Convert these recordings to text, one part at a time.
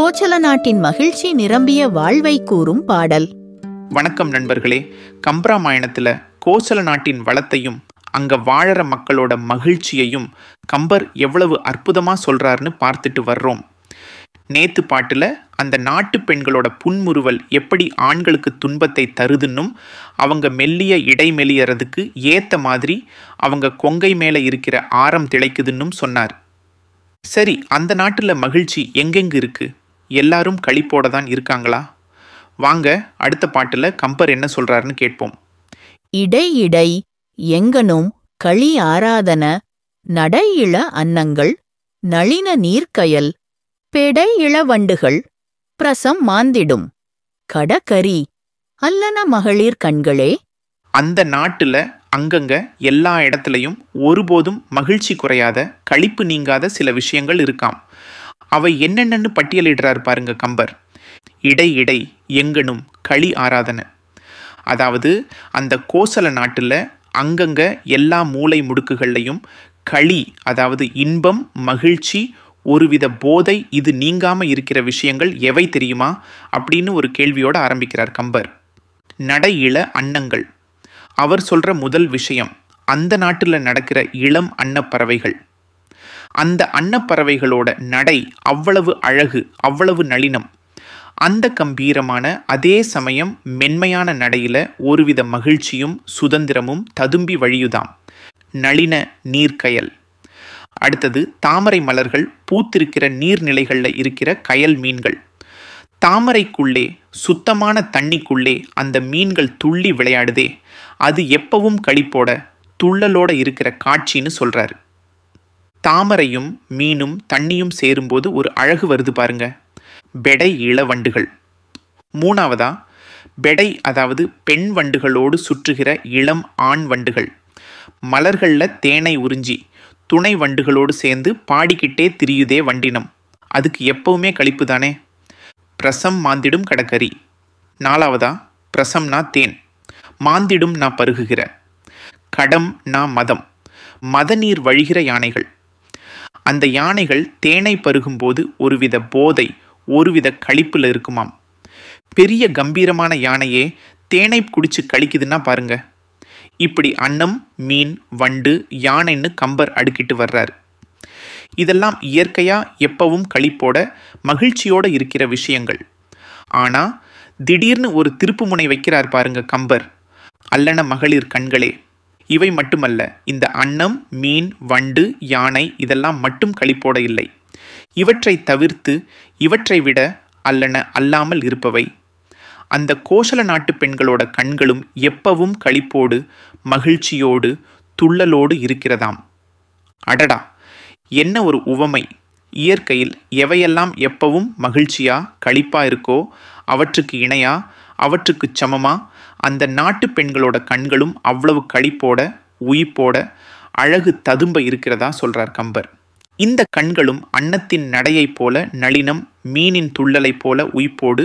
கோச்சல நாட்டின் மகிழ்ச்சி நிரம்பிய வாழ்வை கூறும் பாடல். வணக்கம் நண்பர்களே. கம்பராமாயணத்துல கோசல நாட்டின் வளத்தையும் அங்க வாழற மக்களோட மகிழ்ச்சியையும் கம்பர் எவ்வளவு அற்புதமா சொல்றாருன்னு பார்த்துட்டு வர்றோம். நேத்து பாட்டுல அந்த நாட்டு பெண்களோட புன்முறுவல் எப்படி ஆண்களுக்கு துன்பத்தை தருதுன்னும் அவங்க மெல்லிய இடைமெலியறதுக்கு ஏத்த மாதிரி அவங்க கொங்கை மேல இருக்கிற ஆரம் திளைக்குதுன்னும் சொன்னார். சரி, அந்த நாட்டுல மகிழ்ச்சி எங்கெங்கு இருக்கு? எல்லாரும் களிப்போட தான் இருக்காங்களா? வாங்க அடுத்த பாட்டுல கம்பர் என்ன சொல்றாருன்னு கேட்போம். இடை இடை எங்கனும் களி ஆராதன நடை இள அன்னங்கள் நளின நீர்க்கயல் பெடை இளவண்டுகள் பிரசம் மாந்திடும் கடகரி அல்லன மகளிர் கண்களே. அந்த நாட்டுல அங்கங்க எல்லா இடத்துலையும் ஒருபோதும் மகிழ்ச்சி குறையாத களிப்பு நீங்காத சில விஷயங்கள் இருக்காம். அவை என்னென்னு பட்டியலிடுறார் பாருங்க கம்பர். இடை இடை எங்கனும் களி ஆராதனை. அதாவது அந்த கோசல நாட்டுல அங்கங்க எல்லா மூலை முடுக்குகள்லையும் களி, அதாவது இன்பம், மகிழ்ச்சி, ஒருவித போதை, இது நீங்காம இருக்கிற விஷயங்கள் எவை தெரியுமா அப்படின்னு ஒரு கேள்வியோட ஆரம்பிக்கிறார் கம்பர். நடை இள அன்னங்கள். அவர் சொல்ற முதல் விஷயம் அந்த நாட்டுல நடக்கிற இளம் அன்னப்பறவைகள். அந்த அன்னப்பறவைகளோட நடை அவ்வளவு அழகு, அவ்வளவு நளினம். அந்த கம்பீரமான அதே சமயம் மென்மையான நடையில ஒருவித மகிழ்ச்சியும் சுதந்திரமும் ததும்பி வழியுதாம். நளின நீர்க்கயல். அடுத்தது தாமரை மலர்கள் பூத்திருக்கிற நீர்நிலைகளில் இருக்கிற கயல் மீன்கள். தாமரைக்குள்ளே, சுத்தமான தண்ணிக்குள்ளே அந்த மீன்கள் துள்ளி விளையாடுதே, அது எப்பவும் களிப்போட துள்ளலோட இருக்கிற காட்சின்னு சொல்றாரு. தாமரையும் மீனும் தண்ணியும் சேரும்போது ஒரு அழகு வருது பாருங்க. பெடை இளவண்டுகள். மூணாவதா பெடை, அதாவது பெண் வண்டுகளோடு சுற்றுகிற இளம் ஆண் வண்டுகள். மலர்களில் தேனை உறிஞ்சி துணை வண்டுகளோடு சேர்ந்து பாடிக்கிட்டே திரியுதே வண்டினம், அதுக்கு எப்பவுமே களிப்பு தானே. பிரசம் மாந்திடும் கடகரி. நாலாவதா பிரசம்னா தேன், மாந்திடும் நான் பருகுகிற, கடம் நான் மதம், மதநீர் வழிகிற யானைகள். அந்த யானைகள் தேனை பருகும்போது ஒருவித போதை, ஒருவித களிப்புல இருக்குமாம். பெரிய கம்பீரமான யானையே தேனை குடிச்சு கழிக்குதுன்னா பாருங்க. இப்படி அன்னம், மீன், வண்டு, யானைன்னு கம்பர் அடுக்கிட்டு வர்றாரு. இதெல்லாம் இயற்கையா எப்பவும் களிப்போட மகிழ்ச்சியோட இருக்கிற விஷயங்கள். ஆனா திடீர்னு ஒரு திருப்பு முனை வைக்கிறார் பாருங்க கம்பர். அல்லன மகளிர் கண்களே. இவை மட்டுமல்ல, இந்த அன்னம், மீன், வண்டு, யானை இதெல்லாம் மட்டும் களிப்போட இல்லை. இவற்றை தவிர்த்து இவற்றை விட அல்லன அல்லாமல் இருப்பவை அந்த கோசல நாட்டு பெண்களோட கண்களும் எப்பவும் களிப்போடு, மகிழ்ச்சியோடு, துள்ளலோடு இருக்கிறதாம். அடடா, என்ன ஒரு உவமை! இயற்கையில் எவையெல்லாம் எப்பவும் மகிழ்ச்சியா களிப்பா இருக்கோ அவற்றுக்கு இணையா, அவற்றுக்கு சமமா அந்த நாட்டு பெண்களோட கண்களும் அவ்வளவு களிப்போட, உயிப்போட, அழகு ததும்ப இருக்கிறதா சொல்றார் கம்பர். இந்த கண்களும் அன்னத்தின் நடையைப் போல நளினம், மீனின் துள்ளலைப் போல உயிப்போடு,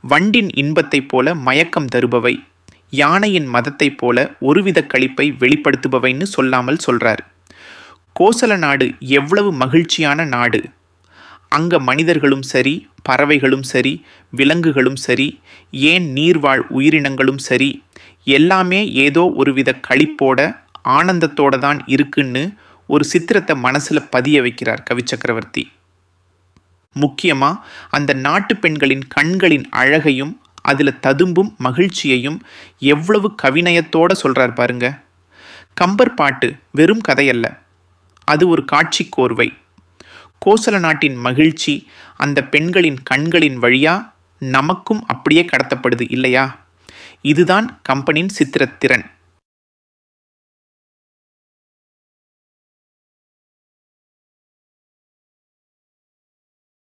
வண்டின் இன்பத்தைப் போல மயக்கம் தருபவை, யானையின் மதத்தைப் போல ஒருவித களிப்பை வெளிப்படுத்துபவைன்னு சொல்லாமல் சொல்றார். கோசல நாடு எவ்வளவு மகிழ்ச்சியான நாடு! அங்க மனிதர்களும் சரி, பறவைகளும் சரி, விலங்குகளும் சரி, ஏன் நீர்வாழ் உயிரினங்களும் சரி, எல்லாமே ஏதோ ஒருவித களிப்போட, ஆனந்தத்தோட தான் இருக்குன்னு ஒரு சித்திரத்தை மனசுல பதிய வைக்கிறார் கவி சக்கரவர்த்தி. முக்கியமா அந்த நாட்டு பெண்களின் கண்களின் அழகையும் அதுல ததும்பும் மகிழ்ச்சியையும் எவ்வளவு கவிநயத்தோட சொல்றார் பாருங்க. கம்பர் பாட்டு வெறும் கதையல்ல, அது ஒரு காட்சி கோர்வை. கோசல நாட்டின் மகிழ்ச்சி அந்த பெண்களின் கண்களின் வழியா நமக்கும் அப்படியே கடத்தப்படுது இல்லையா? இதுதான் கம்பனின் சித்திரத்திறன்.